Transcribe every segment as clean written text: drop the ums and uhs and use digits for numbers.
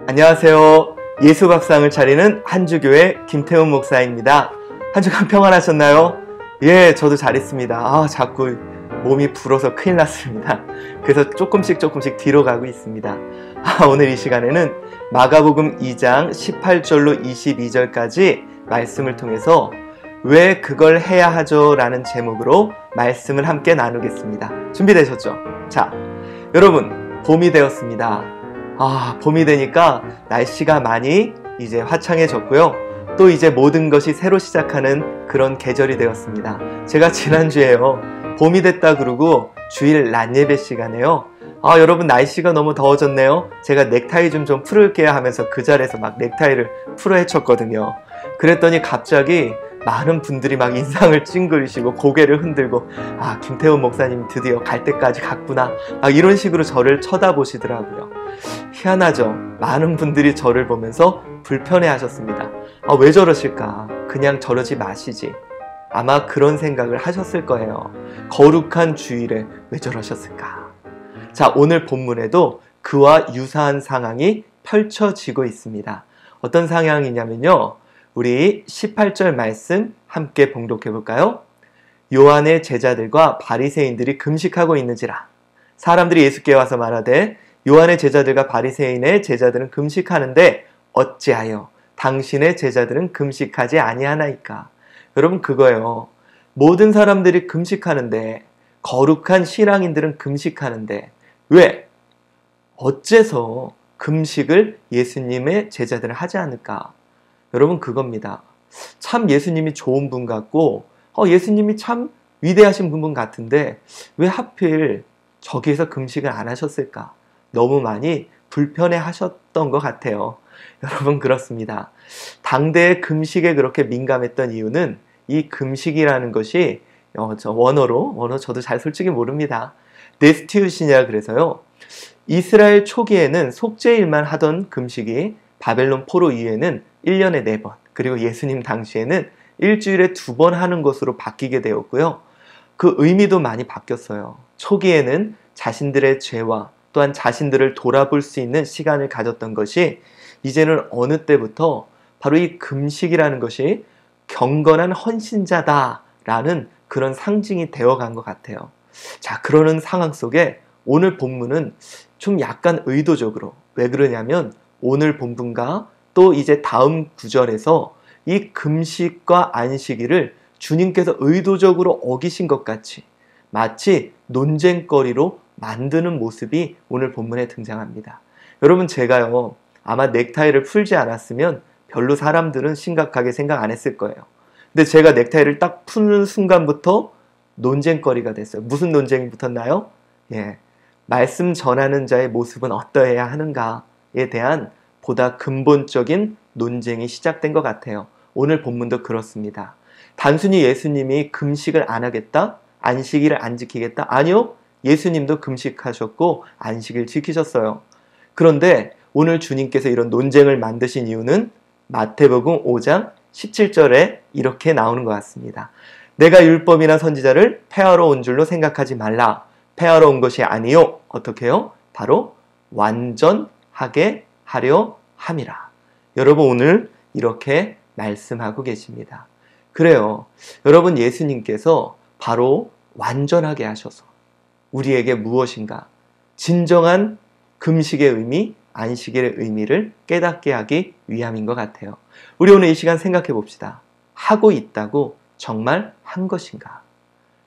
안녕하세요. 예수밥상을 차리는 한주교회 김태훈 목사입니다. 한 주간 평안하셨나요? 예, 저도 잘했습니다. 자꾸 몸이 불어서 큰일 났습니다. 그래서 조금씩 뒤로 가고 있습니다. 오늘 이 시간에는 마가복음 2장 18절로 22절까지 말씀을 통해서 왜 그걸 해야 하죠? 라는 제목으로 말씀을 함께 나누겠습니다. 준비되셨죠? 자, 여러분, 봄이 되었습니다. 봄이 되니까 날씨가 많이 이제 화창해졌고요. 또 이제 모든 것이 새로 시작하는 그런 계절이 되었습니다. 제가 지난주에요, 봄이 됐다 그러고 주일 낮 예배 시간에요, 여러분 날씨가 너무 더워졌네요. 제가 넥타이 좀 풀을게요 하면서 그 자리에서 막 넥타이를 풀어 헤쳤거든요. 그랬더니 갑자기 많은 분들이 막 인상을 찡그리시고 고개를 흔들고 김태훈 목사님 드디어 갈 때까지 갔구나, 이런 식으로 저를 쳐다보시더라고요. 희한하죠? 많은 분들이 저를 보면서 불편해 하셨습니다. 왜 저러실까? 그냥 저러지 마시지. 아마 그런 생각을 하셨을 거예요. 거룩한 주일에 왜 저러셨을까? 자, 오늘 본문에도 그와 유사한 상황이 펼쳐지고 있습니다. 어떤 상황이냐면요, 우리 18절 말씀 함께 봉독해 볼까요? 요한의 제자들과 바리새인들이 금식하고 있는지라. 사람들이 예수께 와서 말하되 요한의 제자들과 바리새인의 제자들은 금식하는데 어찌하여 당신의 제자들은 금식하지 아니하나이까? 여러분, 그거예요. 모든 사람들이 금식하는데, 거룩한 신앙인들은 금식하는데 왜? 어째서 금식을 예수님의 제자들은 하지 않을까? 여러분, 그겁니다. 참 예수님이 좋은 분 같고 예수님이 참 위대하신 분 같은데 왜 하필 저기에서 금식을 안 하셨을까? 너무 많이 불편해 하셨던 것 같아요. 여러분, 그렇습니다. 당대의 금식에 그렇게 민감했던 이유는 이 금식이라는 것이 원어 저도 잘 솔직히 모릅니다. 네스티우시냐 그래서요, 이스라엘 초기에는 속죄일만 하던 금식이 바벨론 포로 이후에는 1년에 4번, 그리고 예수님 당시에는 일주일에 2번 하는 것으로 바뀌게 되었고요. 그 의미도 많이 바뀌었어요. 초기에는 자신들의 죄와 또한 자신들을 돌아볼 수 있는 시간을 가졌던 것이 이제는 어느 때부터 바로 이 금식이라는 것이 경건한 헌신자다라는 그런 상징이 되어간 것 같아요. 자, 그러는 상황 속에 오늘 본문은 좀 약간 의도적으로, 왜 그러냐면 오늘 본문과 또 이제 다음 구절에서 이 금식과 안식일을 주님께서 의도적으로 어기신 것 같이 마치 논쟁거리로 만드는 모습이 오늘 본문에 등장합니다. 여러분, 제가요, 아마 넥타이를 풀지 않았으면 별로 사람들은 심각하게 생각 안 했을 거예요. 근데 제가 넥타이를 딱 푸는 순간부터 논쟁거리가 됐어요. 무슨 논쟁이 붙었나요? 말씀 전하는 자의 모습은 어떠해야 하는가에 대한 보다 근본적인 논쟁이 시작된 것 같아요. 오늘 본문도 그렇습니다. 단순히 예수님이 금식을 안 하겠다? 안식일을 안 지키겠다? 아니요. 예수님도 금식하셨고 안식일 지키셨어요. 그런데 오늘 주님께서 이런 논쟁을 만드신 이유는 마태복음 5장 17절에 이렇게 나오는 것 같습니다. 내가 율법이나 선지자를 폐하러 온 줄로 생각하지 말라. 폐하러 온 것이 아니요. 어떻게 해요? 바로 완전하게 하려 함이라. 여러분, 오늘 이렇게 말씀하고 계십니다. 그래요. 여러분, 예수님께서 바로 완전하게 하셔서 우리에게 무엇인가 진정한 금식의 의미, 안식일의 의미를 깨닫게 하기 위함인 것 같아요. 우리 오늘 이 시간 생각해 봅시다. 하고 있다고 정말 한 것인가?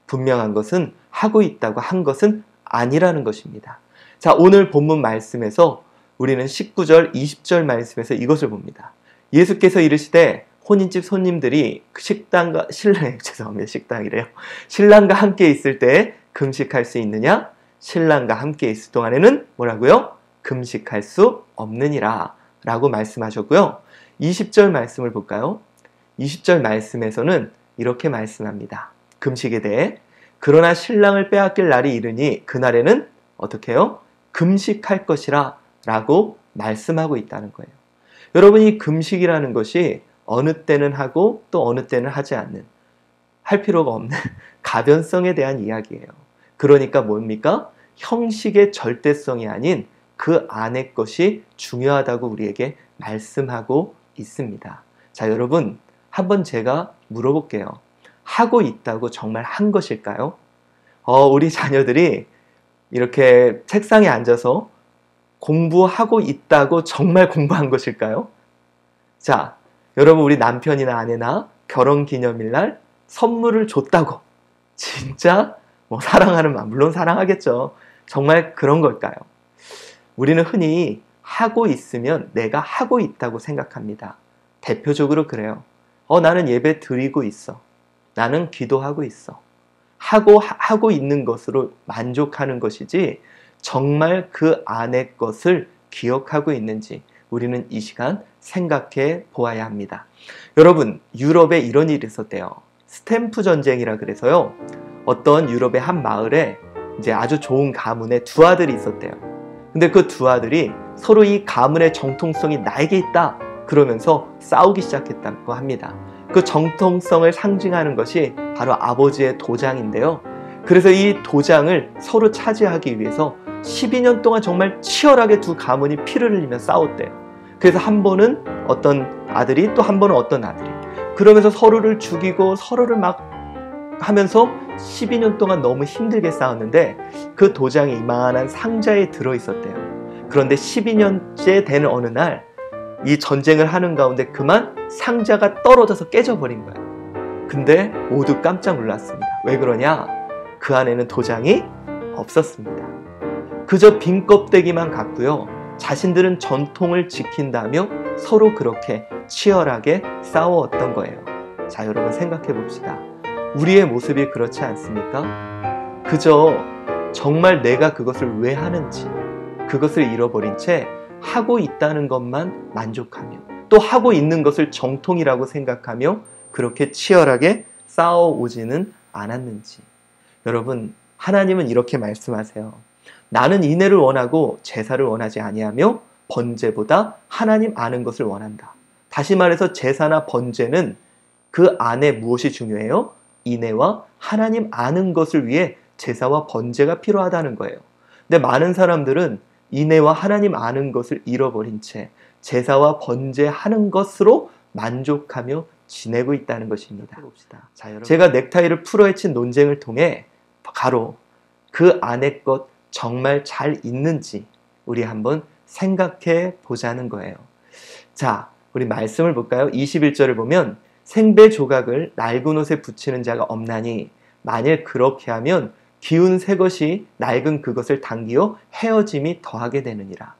분명한 것은 하고 있다고 한 것은 아니라는 것입니다. 자, 오늘 본문 말씀에서 우리는 19절, 20절 말씀에서 이것을 봅니다. 예수께서 이르시되 혼인집 손님들이 신랑과 함께 있을 때 금식할 수 있느냐? 신랑과 함께 있을 동안에는 뭐라고요? 금식할 수 없느니라 라고 말씀하셨고요. 20절 말씀을 볼까요? 20절 말씀에서는 이렇게 말씀합니다. 금식에 대해 그러나 신랑을 빼앗길 날이 이르니 그날에는 어떻게 해요? 금식할 것이라 라고 말씀하고 있다는 거예요. 여러분, 이 금식이라는 것이 어느 때는 하고 또 어느 때는 하지 않는, 할 필요가 없는 가변성에 대한 이야기예요. 그러니까 뭡니까? 형식의 절대성이 아닌 그 안의 것이 중요하다고 우리에게 말씀하고 있습니다. 자, 여러분, 한번 제가 물어볼게요. 하고 있다고 정말 한 것일까요? 우리 자녀들이 이렇게 책상에 앉아서 공부하고 있다고 정말 공부한 것일까요? 자, 여러분, 우리 남편이나 아내나 결혼기념일날 선물을 줬다고 진짜 사랑하는 마음, 물론 사랑하겠죠. 정말 그런 걸까요? 우리는 흔히 하고 있으면 내가 하고 있다고 생각합니다. 대표적으로 그래요. 나는 예배 드리고 있어. 나는 기도하고 있어. 하고 있는 것으로 만족하는 것이지 정말 그 안의 것을 기억하고 있는지 우리는 이 시간 생각해 보아야 합니다. 여러분, 유럽에 이런 일이 있었대요. 스탬프 전쟁이라 그래서요. 어떤 유럽의 한 마을에 이제 아주 좋은 가문에 두 아들이 있었대요. 근데 그 두 아들이 서로 이 가문의 정통성이 나에게 있다 그러면서 싸우기 시작했다고 합니다. 그 정통성을 상징하는 것이 바로 아버지의 도장인데요. 그래서 이 도장을 서로 차지하기 위해서 12년 동안 정말 치열하게 두 가문이 피를 흘리며 싸웠대요. 그래서 한 번은 어떤 아들이 또 한 번은 어떤 아들이 그러면서 서로를 죽이고 서로를 막 하면서 12년 동안 너무 힘들게 싸웠는데 그 도장이 이만한 상자에 들어있었대요. 그런데 12년째 되는 어느 날 이 전쟁을 하는 가운데 그만 상자가 떨어져서 깨져버린 거예요. 근데 모두 깜짝 놀랐습니다. 왜 그러냐? 그 안에는 도장이 없었습니다. 그저 빈 껍데기만 같고요. 자신들은 전통을 지킨다며 서로 그렇게 치열하게 싸워왔던 거예요. 자, 여러분 생각해 봅시다. 우리의 모습이 그렇지 않습니까? 그저 정말 내가 그것을 왜 하는지, 그것을 잃어버린 채 하고 있다는 것만 만족하며 또 하고 있는 것을 정통이라고 생각하며 그렇게 치열하게 싸워오지는 않았는지. 여러분, 하나님은 이렇게 말씀하세요. 나는 인애를 원하고 제사를 원하지 아니하며 번제보다 하나님 아는 것을 원한다. 다시 말해서 제사나 번제는 그 안에 무엇이 중요해요? 인애와 하나님 아는 것을 위해 제사와 번제가 필요하다는 거예요. 근데 많은 사람들은 인애와 하나님 아는 것을 잃어버린 채 제사와 번제하는 것으로 만족하며 지내고 있다는 것입니다. 자, 여러분, 제가 넥타이를 풀어헤친 논쟁을 통해 바로 그 안의 것 정말 잘 있는지 우리 한번 생각해 보자는 거예요. 자, 우리 말씀을 볼까요? 21절을 보면 생배 조각을 낡은 옷에 붙이는 자가 없나니 만일 그렇게 하면 기운 새 것이 낡은 그것을 당기어 헤어짐이 더하게 되느니라.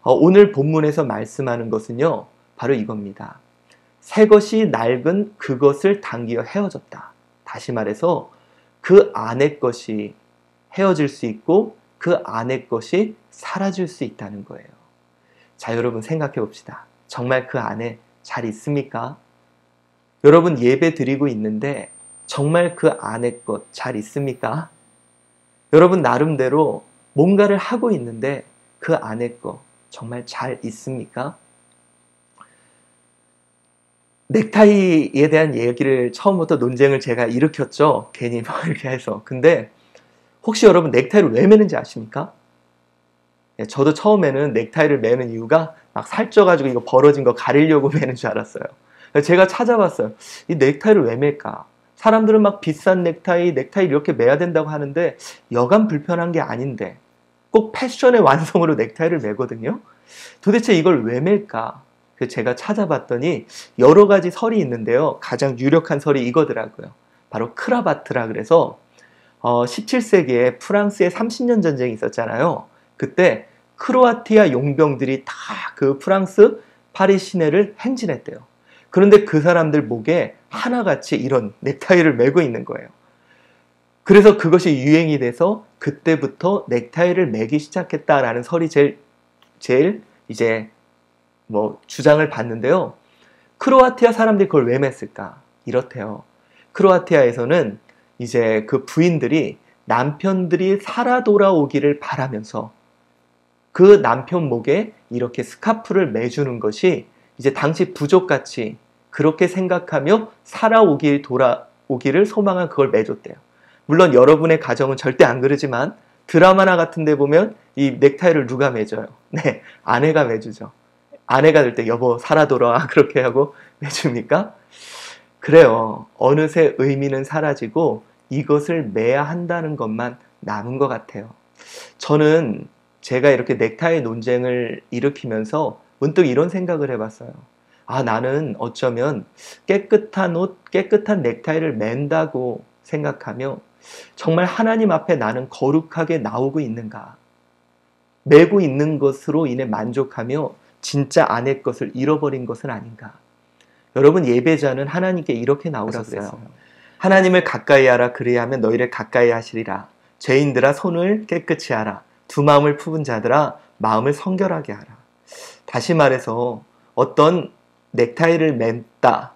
오늘 본문에서 말씀하는 것은요, 바로 이겁니다. 새 것이 낡은 그것을 당기어 헤어졌다. 다시 말해서 그 안의 것이 헤어질 수 있고 그 안의 것이 사라질 수 있다는 거예요. 자, 여러분 생각해 봅시다. 정말 그 안에 잘 있습니까? 여러분 예배 드리고 있는데 정말 그 안의 것 잘 있습니까? 여러분 나름대로 뭔가를 하고 있는데 그 안의 것 정말 잘 있습니까? 넥타이에 대한 얘기를 처음부터 논쟁을 제가 일으켰죠. 괜히 이렇게 해서. 근데 혹시 여러분 넥타이를 왜 매는지 아십니까? 저도 처음에는 넥타이를 매는 이유가 막 살쪄가지고 이거 벌어진 거 가리려고 매는 줄 알았어요. 제가 찾아봤어요. 이 넥타이를 왜 맬까? 사람들은 막 비싼 넥타이 이렇게 매야 된다고 하는데 여간 불편한 게 아닌데 꼭 패션의 완성으로 넥타이를 매거든요. 도대체 이걸 왜 맬까? 그래서 제가 찾아봤더니 여러 가지 설이 있는데요. 가장 유력한 설이 이거더라고요. 바로 크라바트라 그래서 17세기에 프랑스의 30년 전쟁이 있었잖아요. 그때 크로아티아 용병들이 다 그 프랑스 파리 시내를 행진했대요. 그런데 그 사람들 목에 하나같이 이런 넥타이를 매고 있는 거예요. 그래서 그것이 유행이 돼서 그때부터 넥타이를 매기 시작했다라는 설이 제일 이제 주장을 받는데요. 크로아티아 사람들이 그걸 왜 맸을까? 이렇대요. 크로아티아에서는 이제 그 부인들이 남편들이 살아 돌아오기를 바라면서 그 남편 목에 이렇게 스카프를 매주는 것이 이제 당시 부족같이 그렇게 생각하며 돌아오기를 소망한 그걸 매줬대요. 물론 여러분의 가정은 절대 안 그러지만 드라마나 같은 데 보면 이 넥타이를 누가 매줘요? 네, 아내가 매주죠. 아내가 될 때 여보 살아돌아 그렇게 하고 매줍니까? 그래요. 어느새 의미는 사라지고 이것을 매야 한다는 것만 남은 것 같아요. 저는 제가 이렇게 넥타이 논쟁을 일으키면서 문득 이런 생각을 해봤어요. 아, 나는 어쩌면 깨끗한 옷, 깨끗한 넥타이를 맨다고 생각하며 정말 하나님 앞에 나는 거룩하게 나오고 있는가? 매고 있는 것으로 인해 만족하며 진짜 아내 것을 잃어버린 것은 아닌가? 여러분, 예배자는 하나님께 이렇게 나오라고 그랬어요. 하나님을 가까이 하라. 그래야 하면 너희를 가까이 하시리라. 죄인들아 손을 깨끗이 하라. 두 마음을 품은 자들아 마음을 성결하게 하라. 다시 말해서 어떤 넥타이를 맸다.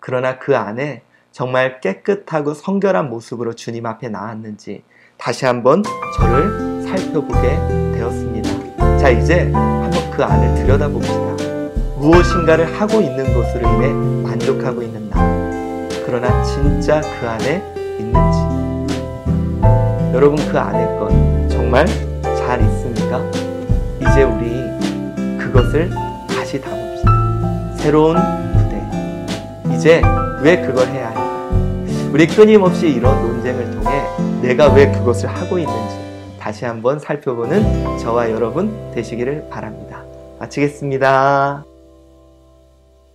그러나 그 안에 정말 깨끗하고 성결한 모습으로 주님 앞에 나왔는지 다시 한번 저를 살펴보게 되었습니다. 자, 이제 한번 그 안을 들여다봅시다. 무엇인가를 하고 있는 것으로 인해 만족하고 있는 나. 그러나 진짜 그 안에 있는지. 여러분, 그 안에 건 정말 잘 있습니까? 이제 우리 그것을 다시 담읍시다. 새로운 부대. 이제 왜 그걸 해야 할까? 우리 끊임없이 이런 논쟁을 통해 내가 왜 그것을 하고 있는지 다시 한번 살펴보는 저와 여러분 되시기를 바랍니다. 마치겠습니다.